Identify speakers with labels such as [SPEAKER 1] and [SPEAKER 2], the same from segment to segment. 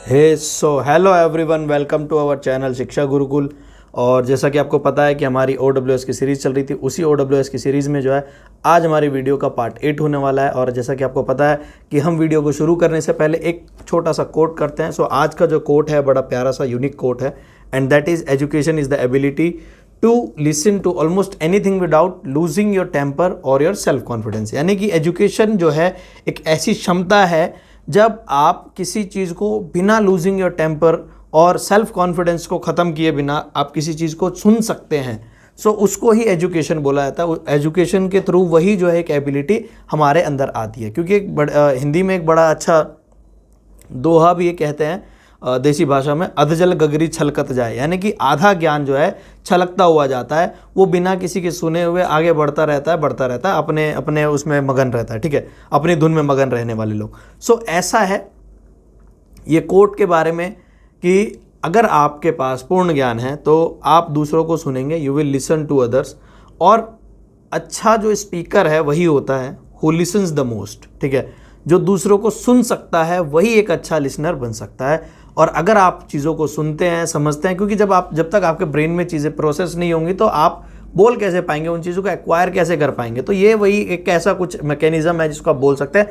[SPEAKER 1] Hello everyone, welcome to our channel Shiksha Gurukul. और जैसा कि आपको पता है कि हमारी OWS की सीरीज़ चल रही थी, उसी OWS की सीरीज़ में जो है आज हमारी वीडियो का पार्ट 8 होने वाला है। और जैसा कि आपको पता है कि हम वीडियो को शुरू करने से पहले एक छोटा सा कोट करते हैं। आज का जो कोट है बड़ा प्यारा सा यूनिक कोट है, and that is education is the ability to listen to almost anything without losing your temper और योर सेल्फ कॉन्फिडेंस। यानी कि एजुकेशन जो है एक ऐसी क्षमता है जब आप किसी चीज़ को बिना लूजिंग योर टेम्पर और सेल्फ कॉन्फिडेंस को ख़त्म किए बिना आप किसी चीज़ को सुन सकते हैं। उसको ही एजुकेशन बोला जाता है। एजुकेशन के थ्रू वही जो है एक एबिलिटी हमारे अंदर आती है। क्योंकि हिंदी में एक बड़ा अच्छा दोहा भी ये कहते हैं देसी भाषा में, अधजल गगरी छलकत जाए। यानी कि आधा ज्ञान जो है छलकता हुआ जाता है, वो बिना किसी के सुने हुए आगे बढ़ता रहता है, अपने उसमें मगन रहता है। ठीक है, अपनी धुन में मगन रहने वाले लोग। ऐसा है ये कोट के बारे में कि अगर आपके पास पूर्ण ज्ञान है तो आप दूसरों को सुनेंगे, you will listen to others. और अच्छा जो स्पीकर है वही होता है हु लिसन्स द मोस्ट। ठीक है, जो दूसरों को सुन सकता है वही एक अच्छा लिसनर बन सकता है। और अगर आप चीज़ों को सुनते हैं, समझते हैं, क्योंकि जब तक आपके ब्रेन में चीज़ें प्रोसेस नहीं होंगी तो आप बोल कैसे पाएंगे, उन चीज़ों को एक्वायर कैसे कर पाएंगे। तो ये वही एक ऐसा कुछ मैकेनिज्म है जिसको आप बोल सकते हैं।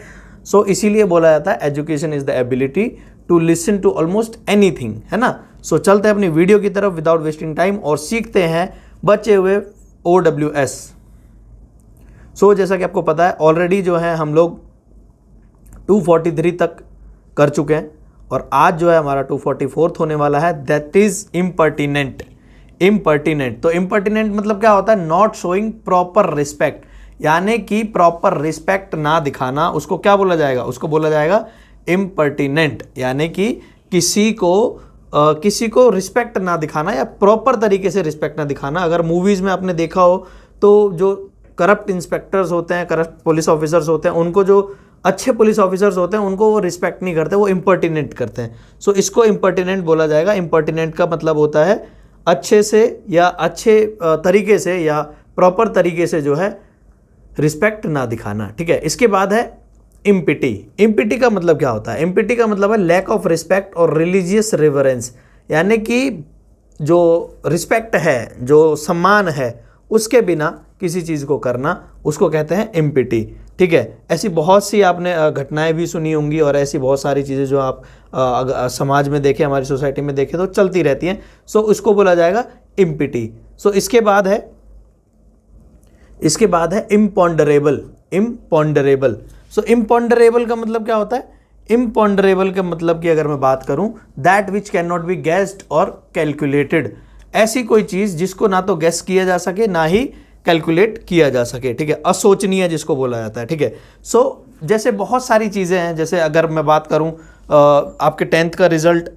[SPEAKER 1] इसीलिए बोला जाता है education is the ability to listen to almost anything, है ना। चलते हैं अपनी वीडियो की तरफ विदाउट वेस्टिंग टाइम और सीखते हैं बचे हुए OWS। जैसा कि आपको पता है ऑलरेडी जो है हम लोग 243 तक कर चुके हैं और आज जो है हमारा 244th होने वाला है, दैट इज इम्पर्टिनेंट। तो इम्पर्टिनेंट मतलब क्या होता है? Not showing proper respect. यानी कि प्रॉपर रिस्पेक्ट ना दिखाना, उसको क्या बोला जाएगा? उसको बोला जाएगा इम्पर्टिनेंट। यानी कि किसी को रिस्पेक्ट ना दिखाना या प्रॉपर तरीके से रिस्पेक्ट ना दिखाना। अगर मूवीज़ में आपने देखा हो तो जो करप्ट इंस्पेक्टर्स होते हैं, करप्ट पुलिस ऑफिसर्स होते हैं, उनको जो अच्छे पुलिस ऑफिसर्स होते हैं उनको वो रिस्पेक्ट नहीं करते, वो इम्पर्टिनेंट करते हैं। इसको इम्पर्टिनेंट बोला जाएगा। इम्पर्टिनेंट का मतलब होता है अच्छे से या अच्छे तरीके से या प्रॉपर तरीके से जो है रिस्पेक्ट ना दिखाना। ठीक है, इसके बाद है इम्पिटी। इम्पिटी का मतलब क्या होता है? इम्पिटी का मतलब है लैक ऑफ रिस्पेक्ट और रिलीजियस रिवरेंस। यानी कि जो रिस्पेक्ट है, जो सम्मान है, उसके बिना किसी चीज़ को करना, उसको कहते हैं इम्पिटी। ठीक है, ऐसी बहुत सी आपने घटनाएं भी सुनी होंगी और ऐसी बहुत सारी चीज़ें जो आप समाज में देखें, हमारी सोसाइटी में देखें तो चलती रहती हैं। उसको बोला जाएगा इम्पिटी। इसके बाद है इम्पॉन्डरेबल। इम्पॉन्डरेबल का मतलब क्या होता है? इम्पॉन्डरेबल का मतलब कि अगर मैं बात करूं, that which can not B guessed और कैलकुलेटेड। ऐसी कोई चीज़ जिसको ना तो गेस किया जा सके ना ही कैलकुलेट किया जा सके। ठीक है, असोचनीय जिसको बोला जाता है। ठीक है, जैसे बहुत सारी चीज़ें हैं। जैसे अगर मैं बात करूं, आपके 10th का रिजल्ट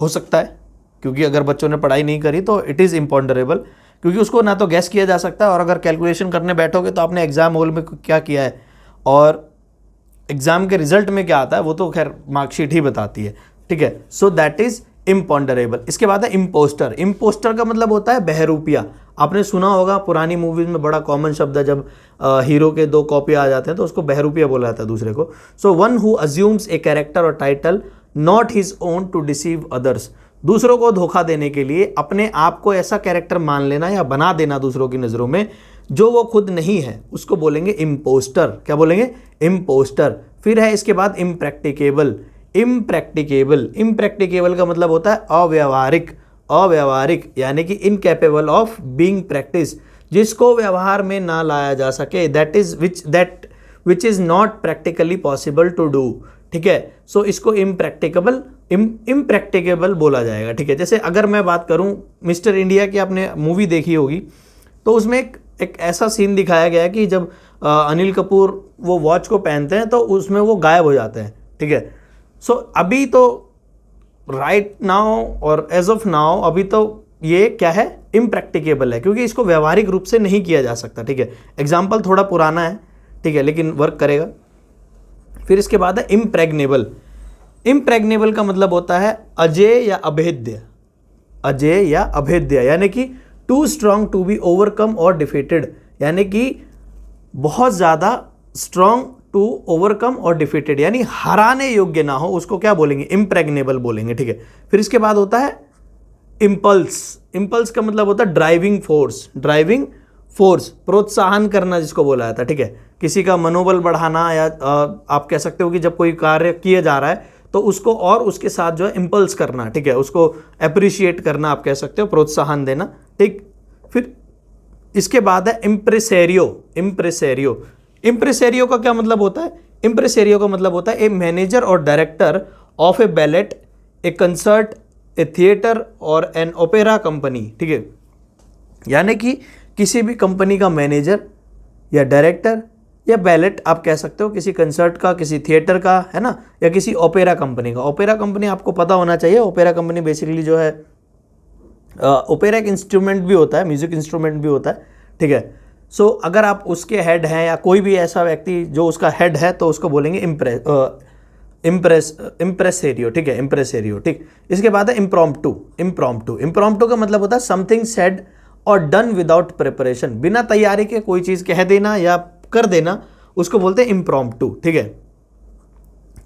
[SPEAKER 1] हो सकता है, क्योंकि अगर बच्चों ने पढ़ाई नहीं करी तो इट इज़ इम्पॉन्डरेबल, क्योंकि उसको ना तो गेस किया जा सकता है और अगर कैलकुलेशन करने बैठोगे तो आपने एग्जाम हॉल में क्या किया है और एग्जाम के रिजल्ट में क्या आता है वो तो खैर मार्कशीट ही बताती है। ठीक है, दैट इज इम्पॉन्डरेबल। इसके बाद है इम्पोस्टर। इम्पोस्टर का मतलब होता है बहरूपिया। आपने सुना होगा, पुरानी मूवीज में बड़ा कॉमन शब्द है, जब हीरो के 2 कॉपी आ जाते हैं तो उसको बहरूपिया बोला जाता है दूसरे को। One who assumes a character और title not his own to deceive others. दूसरों को धोखा देने के लिए अपने आप को ऐसा कैरेक्टर मान लेना या बना देना दूसरों की नज़रों में जो वो खुद नहीं है, उसको बोलेंगे इम्पोस्टर। क्या बोलेंगे? इम्पोस्टर। फिर है इसके बाद इम्प्रैक्टिकेबल का मतलब होता है अव्यावहारिक, यानी कि इनकैपेबल ऑफ बीइंग प्रैक्टिस, जिसको व्यवहार में ना लाया जा सके, that which is not practically possible to do. ठीक है, इसको इम्प्रैक्टिकेबल बोला जाएगा। ठीक है, जैसे अगर मैं बात करूं मिस्टर इंडिया की, आपने मूवी देखी होगी तो उसमें एक ऐसा सीन दिखाया गया है कि जब अनिल कपूर वो वॉच को पहनते हैं तो उसमें वो गायब हो जाते हैं। ठीक है, अभी तो राइट नाउ और एज ऑफ नाउ अभी तो ये क्या है? इम्प्रैक्टिकेबल है, क्योंकि इसको व्यवहारिक रूप से नहीं किया जा सकता। ठीक है, एग्जाम्पल थोड़ा पुराना है, ठीक है, लेकिन वर्क करेगा। फिर इसके बाद है इम्प्रेग्नेबल का मतलब होता है अजेय या अभेद्य, यानी कि too strong to be overcome और डिफीटेड। यानी कि बहुत ज़्यादा स्ट्रॉन्ग टू ओवरकम और डिफीटेड, यानी हराने योग्य ना हो, उसको क्या बोलेंगे, इम्प्रेग्नेबल बोलेंगे, ठीक है। फिर इसके बाद होता है इम्पल्स। इम्पल्स का मतलब होता है ड्राइविंग फोर्स, ड्राइविंग फोर्स, प्रोत्साहन करना जिसको बोला जाता है, ठीक है। किसी का मनोबल बढ़ाना, या आप कह सकते हो कि जब कोई कार्य किया जा रहा है तो उसको और उसके साथ जो है इम्पल्स करना, ठीक है, उसको अप्रिशिएट करना, आप कह सकते हो, प्रोत्साहन देना, ठीक। फिर इसके बाद है इम्प्रेसेरियो। इम्प्रेसेरियो, इम्प्रेसेरियो का क्या मतलब होता है? इम्प्रेसेरियो का मतलब होता है ए मैनेजर और director of A ballot, A concert, A theatre और एन ओपेरा कंपनी, ठीक है। यानी कि किसी भी कंपनी का मैनेजर या डायरेक्टर या बैलेट आप कह सकते हो, किसी कंसर्ट का, किसी थिएटर का, है ना, या किसी ओपेरा कंपनी का। ओपेरा कंपनी आपको पता होना चाहिए, ओपेरा कंपनी बेसिकली जो है, ओपेरा एक इंस्ट्रूमेंट भी होता है, म्यूजिक इंस्ट्रूमेंट भी होता है, ठीक है। सो अगर आप उसके हेड हैं या कोई भी ऐसा व्यक्ति जो उसका हेड है तो उसको बोलेंगे इम्प्रेसेरियो, ठीक है, इम्प्रेसेरियो, ठीक। इसके बाद है इम्प्रॉम्प्टू। इम्प्रॉम्प्टू, इम्प्रॉम्प्टू का मतलब होता है समथिंग सेड और डन विदाउट प्रिपरेशन, बिना तैयारी के कोई चीज़ कह देना या कर देना, उसको बोलते हैं इम्प्रॉम्प्टू, ठीक है।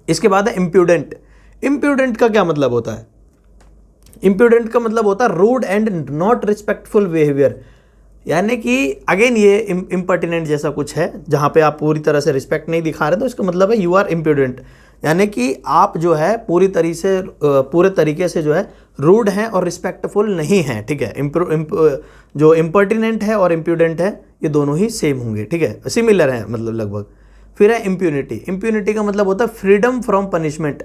[SPEAKER 1] इसके बाद है इम्प्यूडेंट। इम्प्यूडेंट का क्या मतलब होता है? इम्प्यूडेंट का मतलब होता है rude and not respectful behaviour, यानी कि अगेन ये इम्पर्टिनेंट जैसा कुछ है, जहाँ पे आप पूरी तरह से रिस्पेक्ट नहीं दिखा रहे, तो इसका मतलब है यू आर इम्प्यूडेंट, यानी कि आप जो है पूरे तरीके से जो है रूड हैं और रिस्पेक्टफुल नहीं हैं, ठीक है। जो इम्पर्टिनेंट है और इम्प्यूडेंट है ये दोनों ही सेम होंगे, ठीक है, सिमिलर है मतलब लगभग। फिर है इम्प्यूनिटी। इम्प्यूनिटी का मतलब होता है freedom from punishment.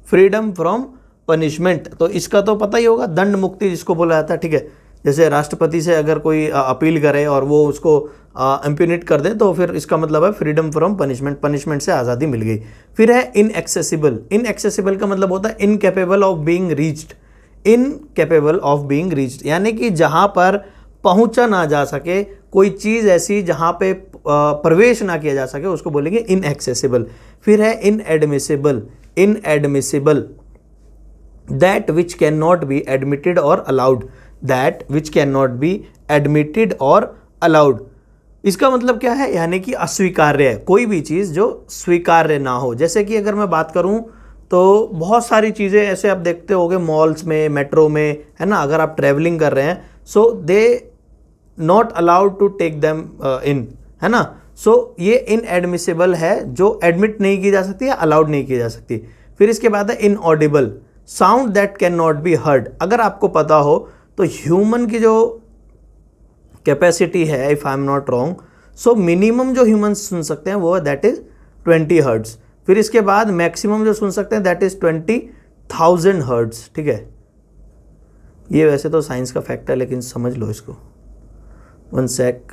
[SPEAKER 1] Freedom from punishment, तो इसका तो पता ही होगा, दंड मुक्ति जिसको बोला जाता है, ठीक है। जैसे राष्ट्रपति से अगर कोई अपील करे और वो उसको इम्प्यूनिट कर दे तो फिर इसका मतलब है फ्रीडम फ्रॉम पनिशमेंट, पनिशमेंट से आज़ादी मिल गई। फिर है इनएक्सेसिबल। इनएक्सेसिबल का मतलब होता है incapable of being reached. Incapable of being reached, यानी कि जहाँ पर पहुँचा ना जा सके, कोई चीज़ ऐसी जहाँ पे प्रवेश ना किया जा सके, उसको बोलेंगे इनएक्सेसिबल। फिर है inadmissible. Inadmissible, that which can not be admitted और allowed. That which can not be admitted और अलाउड, इसका मतलब क्या है? यानी कि अस्वीकार्य है, कोई भी चीज़ जो स्वीकार्य ना हो। जैसे कि अगर मैं बात करूं तो बहुत सारी चीज़ें ऐसे आप देखते होंगे मॉल्स में, मेट्रो में, है ना, अगर आप ट्रैवलिंग कर रहे हैं, so they not allowed to take them in, है ना। सो ये इनएडमिसिबल है, जो एडमिट नहीं की जा सकती या अलाउड नहीं की जा सकती। फिर इसके बाद है inaudible, sound that can not be heard. अगर आपको पता हो तो ह्यूमन की जो कैपेसिटी है, if I am not wrong, so minimum जो ह्यूमंस सुन सकते हैं वो दैट इज़ 20 हर्ट्स। फिर इसके बाद मैक्सिमम जो सुन सकते हैं दैट इज़ 20,000 हर्ट्स, ठीक है। ये वैसे तो साइंस का फैक्ट है, लेकिन समझ लो इसको, 1 सेक,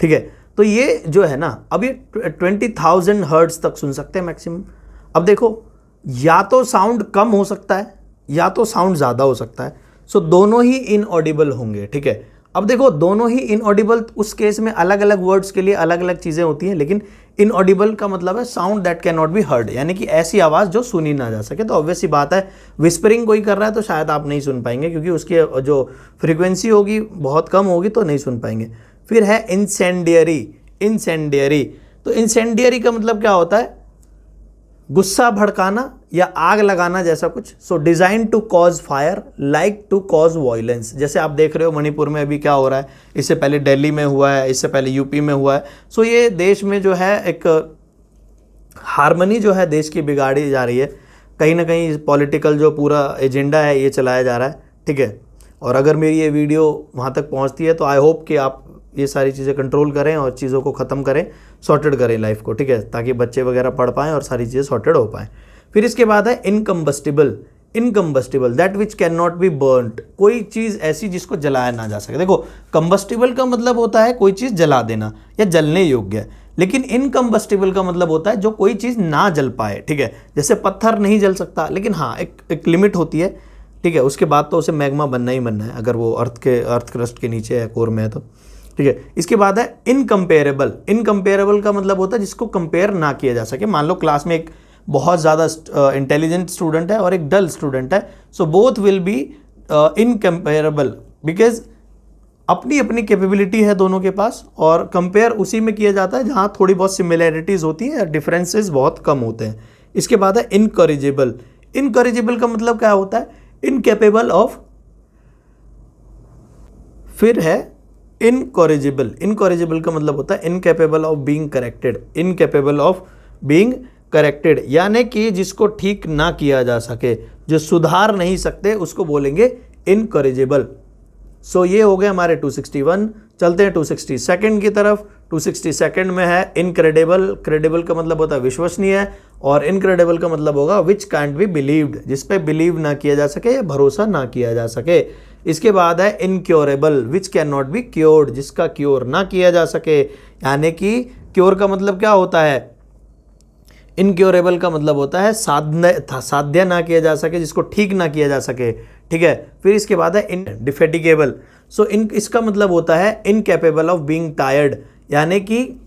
[SPEAKER 1] ठीक है। तो ये जो है ना, अब ये 20,000 हर्ट्स तक सुन सकते हैं मैक्सिमम। अब देखो, या तो साउंड कम हो सकता है या तो साउंड ज़्यादा हो सकता है, सो दोनों ही इनऑडिबल होंगे, ठीक है। अब देखो, दोनों ही इनऑडिबल, उस केस में अलग अलग वर्ड्स के लिए अलग अलग चीज़ें होती हैं, लेकिन इनऑडिबल का मतलब है sound that can not be heard, यानी कि ऐसी आवाज़ जो सुनी ना जा सके। तो ऑब्वियस सी बात है, विस्परिंग कोई कर रहा है तो शायद आप नहीं सुन पाएंगे, क्योंकि उसकी जो फ्रीक्वेंसी होगी बहुत कम होगी, तो नहीं सुन पाएंगे। फिर है इंसेंडियरी। इंसेंडियरी, तो इंसेंडियरी का मतलब क्या होता है? गुस्सा भड़काना या आग लगाना जैसा कुछ। So design to cause fire, like to cause violence. जैसे आप देख रहे हो मणिपुर में अभी क्या हो रहा है, इससे पहले दिल्ली में हुआ है, इससे पहले यूपी में हुआ है। सो ये देश में जो है एक हारमोनी जो है देश की बिगाड़ी जा रही है, कहीं ना कहीं पॉलिटिकल जो पूरा एजेंडा है ये चलाया जा रहा है, ठीक है। और अगर मेरी ये वीडियो वहाँ तक पहुँचती है तो आई होप कि आप ये सारी चीज़ें कंट्रोल करें और चीज़ों को ख़त्म करें, सॉर्टेड करें लाइफ को, ठीक है, ताकि बच्चे वगैरह पढ़ पाएँ और सारी चीज़ें सॉर्टेड हो पाएँ। फिर इसके बाद है इनकम्बस्टिबल। इनकम्बस्टिबल, that which can not B burned, कोई चीज़ ऐसी जिसको जलाया ना जा सके। देखो, कम्बस्टिबल का मतलब होता है कोई चीज़ जला देना या जलने योग्य है, लेकिन इनकम्बस्टिबल का मतलब होता है जो कोई चीज़ ना जल पाए, ठीक है। जैसे पत्थर नहीं जल सकता, लेकिन हाँ एक लिमिट होती है, ठीक है, उसके बाद तो उसे मैग्मा बनना ही बनना है, अगर वो अर्थ क्रस्ट के नीचे है, कोर में है तो, ठीक है। इसके बाद है इनकम्पेरेबल। इनकम्पेरेबल का मतलब होता है जिसको कंपेयर ना किया जा सके। मान लो क्लास में एक बहुत ज़्यादा इंटेलिजेंट स्टूडेंट है और एक डल स्टूडेंट है, so both will be incomparable, because अपनी अपनी कैपेबिलिटी है दोनों के पास, और कंपेयर उसी में किया जाता है जहाँ थोड़ी बहुत सिमिलैरिटीज़ होती हैं, डिफरेंसेस बहुत कम होते हैं। इसके बाद है इनकरेजिबल। इनकरेजिबल का मतलब क्या होता है? Incapable of. फिर है इनकरेजिबल। इनकरेजिबल का मतलब होता है incapable of being corrected. Incapable of being corrected यानी कि जिसको ठीक ना किया जा सके, जो सुधार नहीं सकते, उसको बोलेंगे इनकरेजिबल। सो ये हो गए हमारे 261। चलते हैं 262 की तरफ। 262 में है इनक्रेडिबल। क्रेडिबल का मतलब होता है विश्वसनीय, और इनक्रेडिबल का मतलब होगा विच कांट बी बिलीव्ड, जिस पे बिलीव ना किया जा सके या भरोसा ना किया जा सके। इसके बाद है incurable, which can not be cured, जिसका क्योर ना किया जा सके। यानी कि क्योर का मतलब क्या होता है? इनक्योरेबल का मतलब होता है साध्य ना किया जा सके, जिसको ठीक ना किया जा सके। ठीक है। फिर इसके बाद है इनडिफेटिगेबल। सो इसका मतलब होता है इनकेपेबल ऑफ बीइंग टायर्ड, यानी कि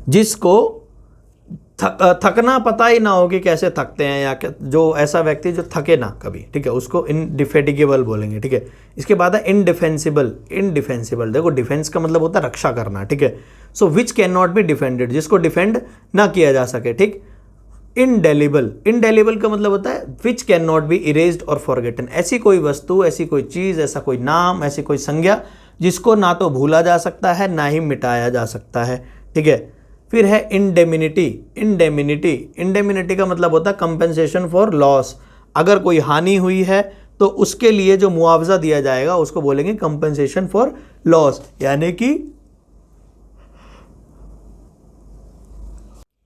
[SPEAKER 1] जिसको थकना पता ही ना हो कि कैसे थकते हैं, या जो ऐसा व्यक्ति जो थके ना कभी, ठीक है, उसको इनडिफेटिगेबल बोलेंगे। ठीक है। इसके बाद है इनडिफेंसिबल। इनडिफेंसिबल, देखो डिफेंस का मतलब होता है रक्षा करना। ठीक है। So which can not be defended, जिसको डिफेंड ना किया जा सके। ठीक। इनडेलिबल। इनडेलिबल का मतलब होता है विच कैन नॉट बी इरेज्ड और फॉरगेटन, ऐसी कोई वस्तु, ऐसी कोई चीज, ऐसा कोई नाम, ऐसी कोई संज्ञा जिसको ना तो भूला जा सकता है ना ही मिटाया जा सकता है। ठीक है। फिर है इंडेमिनिटी। इंडेमिनिटी। इंडेमिनिटी का मतलब होता है कंपेंसेशन फॉर लॉस। अगर कोई हानि हुई है तो उसके लिए जो मुआवजा दिया जाएगा उसको बोलेंगे कंपेंसेशन फॉर लॉस, यानी कि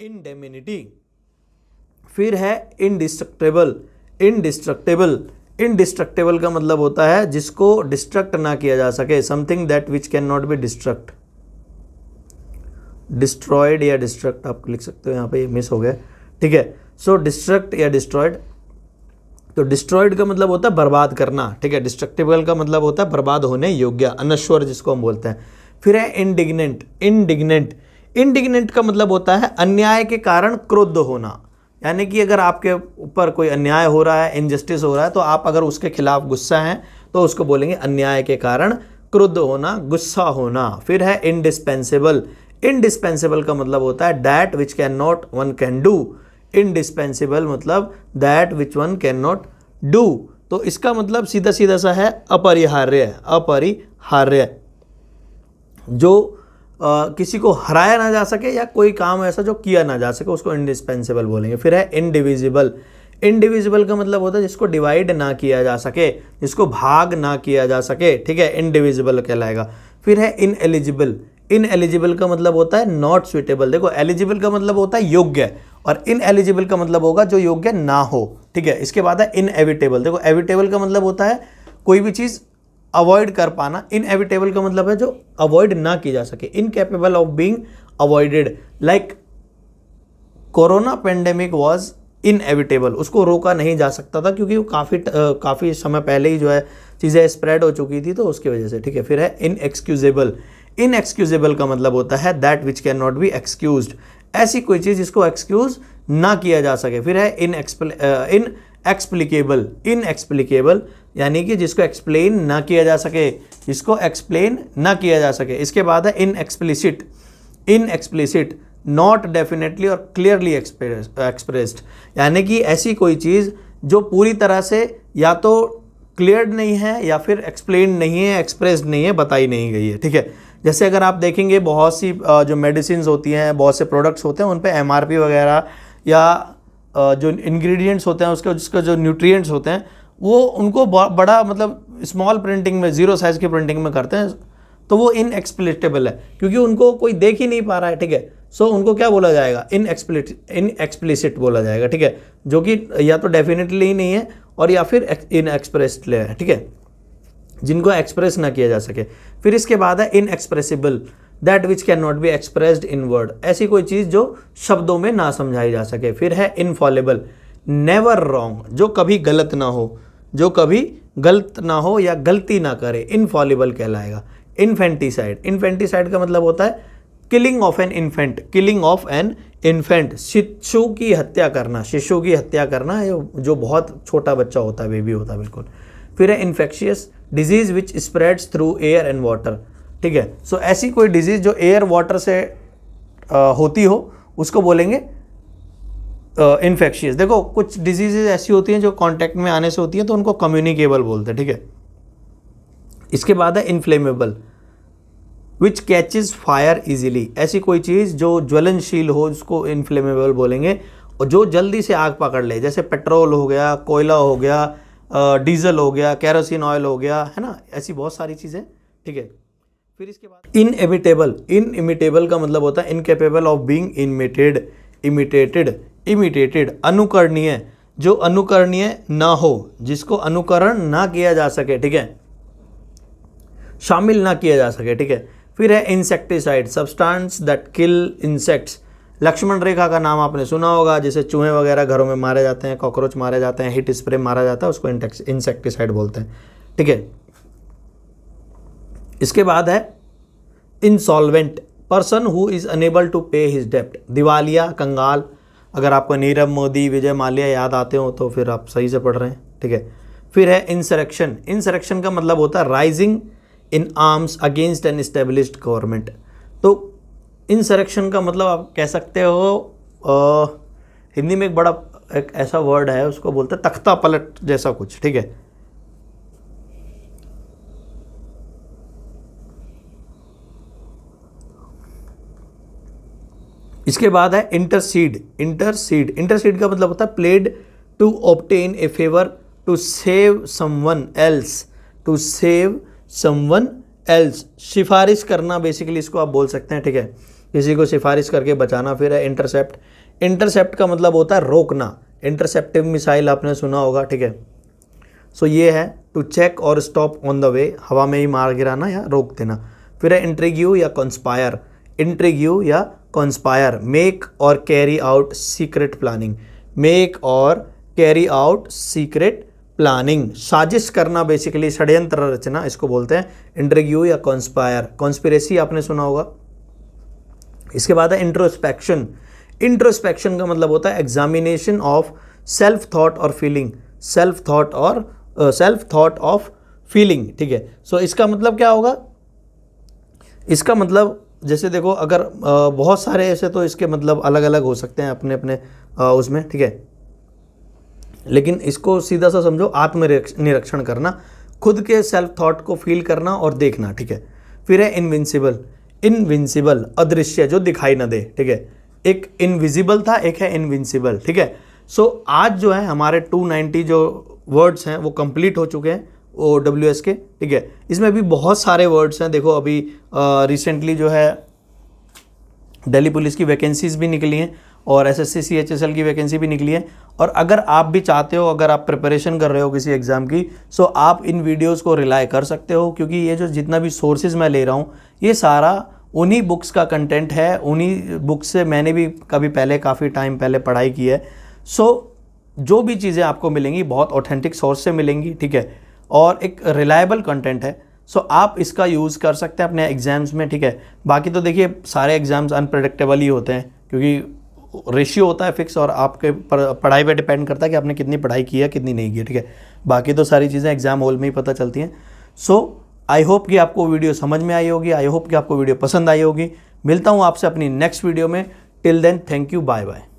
[SPEAKER 1] इंडेमिनिटी। फिर है इंडिस्ट्रक्टेबल। इंडिस्ट्रक्टेबल। इंडिस्ट्रक्टेबल का मतलब होता है जिसको डिस्ट्रक्ट ना किया जा सके, something that which can not be destruct. Destroyed या डिस्ट्रक्ट आप लिख सकते हो, यहाँ पे ये मिस हो गया। ठीक है। सो डिस्ट्रक्ट या डिस्ट्रॉयड। तो डिस्ट्रॉयड का मतलब होता है बर्बाद करना। ठीक है। डिस्ट्रक्टेबल का मतलब होता है बर्बाद होने योग्य, अनश्वर जिसको हम बोलते हैं। फिर है इंडिग्नेंट। इंडिग्नेंट। इंडिग्नेंट का मतलब होता है अन्याय के कारण क्रुद्ध होना, यानी कि अगर आपके ऊपर कोई अन्याय हो रहा है, इनजस्टिस हो रहा है, तो आप अगर उसके खिलाफ गुस्सा हैं तो उसको बोलेंगे अन्याय के कारण क्रुद्ध होना, गुस्सा होना। फिर है इंडिस्पेंसेबल। इंडिस्पेंसेबल का मतलब होता है that which can not one can do. Indispensable मतलब that which one can not do. तो इसका मतलब सीधा सीधा सा है अपरिहार्य। अपरिहार्य, जो किसी को हराया ना जा सके या कोई काम ऐसा जो किया ना जा सके, उसको इंडिस्पेंसेबल बोलेंगे। फिर है इनडिविजिबल। इनडिविजिबल का मतलब होता है जिसको डिवाइड ना किया जा सके, जिसको भाग ना किया जा सके। ठीक है। इनडिविजिबल कहलाएगा। फिर है इनएलिजिबल। इनएलिजिबल का मतलब होता है नॉट सुइटेबल। देखो एलिजिबल का मतलब होता है योग्य, और इनएलिजिबल का मतलब होगा जो योग्य ना हो। ठीक है। इसके बाद है इनएविटेबल। देखो एविटेबल का मतलब होता है कोई भी चीज़ अवॉइड कर पाना। इनएविटेबल का मतलब है जो अवॉइड ना की जा सके। Incapable of being avoided, like corona pandemic was inevitable, उसको रोका नहीं जा सकता था क्योंकि वो काफ़ी समय पहले ही जो है चीज़ें स्प्रेड हो चुकी थी, तो उसकी वजह से। ठीक है। फिर है इनएक्सक्यूजेबल। इनएक्सक्यूजेबल का मतलब होता है that which can not B excused, ऐसी कोई चीज़ जिसको एक्सक्यूज ना किया जा सके। फिर है इनएक्सप्लिकेबल। इनएक्सप्लिकेबल यानी कि जिसको एक्सप्लेन ना किया जा सके, जिसको एक्सप्लेन ना किया जा सके। इसके बाद है इनएक्सप्लिसिट। इनएक्सप्लिसिट, नॉट डेफिनेटली और क्लियरली एक्सप्रेस्ड, यानी कि ऐसी कोई चीज़ जो पूरी तरह से या तो क्लियर नहीं है या फिर एक्सप्लेन नहीं है, एक्सप्रेस्ड नहीं है, बताई नहीं गई है। ठीक है। जैसे अगर आप देखेंगे बहुत सी जो मेडिसिन होती हैं, बहुत से प्रोडक्ट्स होते हैं, उन पे एमआरपी वगैरह या जो इंग्रेडिएंट्स होते हैं जिसका जो न्यूट्रिएंट्स होते हैं, वो उनको बड़ा मतलब स्मॉल प्रिंटिंग में, 0 साइज़ की प्रिंटिंग में करते हैं, तो वो इनएक्सप्लिसिटेबल है क्योंकि उनको कोई देख ही नहीं पा रहा है। ठीक है। सो उनको क्या बोला जाएगा? इनएक्सप्लिसिट बोला जाएगा। ठीक है। जो कि या तो डेफिनेटली ही नहीं है और या फिर इनएक्सप्रेस्ड है। ठीक है, जिनको एक्सप्रेस ना किया जा सके। फिर इसके बाद है inexpressible, that which can not be expressed in word, ऐसी कोई चीज़ जो शब्दों में ना समझाई जा सके। फिर है इनफॉलेबल, नेवर रॉन्ग, जो कभी गलत ना हो, जो कभी गलत ना हो या गलती ना करे, इनफॉलेबल कहलाएगा। इन्फेंटिसाइड। इन्फेंटिसाइड का मतलब होता है killing of an infant. Killing of an infant, शिशु की हत्या करना। शिशु की हत्या करना जो बहुत छोटा बच्चा होता है, बेबी होता है बिल्कुल। फिर है infectious disease which spreads through air and water, ठीक है। सो ऐसी कोई डिजीज जो एयर वाटर से होती हो उसको बोलेंगे इन्फेक्शियस। देखो कुछ डिजीजेज ऐसी होती हैं जो कांटेक्ट में आने से होती हैं तो उनको कम्युनिकेबल बोलते हैं, ठीक है। इसके बाद है इनफ्लेमेबल विच कैचेज फायर इजीली, ऐसी कोई चीज़ जो ज्वलनशील हो उसको इनफ्लेमेबल बोलेंगे, और जो जल्दी से आग पकड़ ले, जैसे पेट्रोल हो गया, कोयला हो गया, डीजल हो गया, केरोसिन ऑयल हो गया, है ना, ऐसी बहुत सारी चीज़ें, ठीक है। फिर इसके बाद इनएविटेबल, इनइमिटेबल का मतलब होता है incapable of being emitted, imitated, अनुकरणीय, जो अनुकरणीय ना हो, जिसको अनुकरण ना किया जा सके, ठीक है, शामिल ना किया जा सके, ठीक है। फिर है insecticide, substance that kill insects, Lakshman Rekha का नाम आपने सुना होगा, जैसे चूहे वगैरह घरों में मारे जाते हैं, कॉकरोच मारे जाते हैं, हिट स्प्रे मारा जाता है, उसको इंसेक्टिसाइड बोलते हैं, ठीक है। इसके बाद है insolvent, person who is unable to pay his डेप्ट, दिवालिया, कंगाल। अगर आपको नीरव मोदी, विजय माल्या याद आते हो तो फिर आप सही से पढ़ रहे हैं, ठीक है। फिर है इंसरेक्शन, इंसरेक्शन का मतलब होता है rising in arms against an established government. तो इंसरेक्शन का मतलब आप कह सकते हो हिंदी में एक ऐसा वर्ड है उसको बोलते हैं तख्ता पलट जैसा कुछ, ठीक है। इसके बाद है इंटरसीड, इंटरसीड का मतलब होता है plead to obtain a favour, to save someone else, सिफारिश करना बेसिकली इसको आप बोल सकते हैं, ठीक है, किसी को सिफारिश करके बचाना। फिर है इंटरसेप्ट, इंटरसेप्ट का मतलब होता है रोकना, इंटरसेप्टिव मिसाइल आपने सुना होगा, ठीक है। सो ये है टू चेक और स्टॉप ऑन द वे, हवा में ही मार गिराना या रोक देना। फिर है इंट्रिग्यू या कॉन्स्पायर, मेक और कैरी आउट सीक्रेट प्लानिंग, साजिश करना, बेसिकली षड्यंत्र रचना, इसको बोलते हैं इंट्रिग्यू या कॉन्स्पायर। कॉन्स्पिरेसी आपने सुना होगा। इसके बाद है इंट्रोस्पेक्शन, इंट्रोस्पेक्शन का मतलब होता है examination of self thought of feeling, ठीक है। सो इसका मतलब क्या होगा, इसका मतलब जैसे देखो अगर बहुत सारे ऐसे तो इसके मतलब अलग अलग हो सकते हैं अपने अपने उसमें, ठीक है, लेकिन इसको सीधा सा समझो आत्मनिरीक्षण करना, खुद के सेल्फ थॉट को फील करना और देखना, ठीक है। फिर है इनविंसिबल, अदृश्य, जो दिखाई ना दे, ठीक है। एक इनविजिबल था, एक है इनविंसिबल, ठीक है। सो आज जो है हमारे 290 जो वर्ड्स हैं वो कंप्लीट हो चुके हैं OWS के, ठीक है। इसमें भी बहुत सारे वर्ड्स हैं, देखो अभी रिसेंटली जो है दिल्ली पुलिस की वैकेंसीज भी निकली हैं और SSC CHSL की वैकेंसी भी निकली है। और अगर आप भी चाहते हो, अगर आप प्रिपरेशन कर रहे हो किसी एग्ज़ाम की, सो आप इन वीडियोस को रिलाई कर सकते हो, क्योंकि ये जो जितना भी सोर्सेज मैं ले रहा हूँ ये सारा उन्हीं बुक्स का कंटेंट है, उन्हीं बुक्स से मैंने भी कभी पहले काफ़ी टाइम पहले पढ़ाई की है। सो जो भी चीज़ें आपको मिलेंगी बहुत ऑथेंटिक सोर्स से मिलेंगी, ठीक है, और एक रिलायबल कंटेंट है। सो आप इसका यूज़ कर सकते हैं अपने एग्ज़ाम्स में, ठीक है। बाकी तो देखिए सारे एग्ज़ाम्स अनप्रेडिक्टेबल ही होते हैं, क्योंकि रेशियो होता है फिक्स और आपके पढ़ाई पे डिपेंड करता है कि आपने कितनी पढ़ाई की है कितनी नहीं की है, ठीक है। बाकी तो सारी चीज़ें एग्ज़ाम हॉल में ही पता चलती हैं। सो आई होप कि आपको वीडियो समझ में आई होगी, आई होप कि आपको वीडियो पसंद आई होगी। मिलता हूँ आपसे अपनी नेक्स्ट वीडियो में। Till then thank you, bye bye.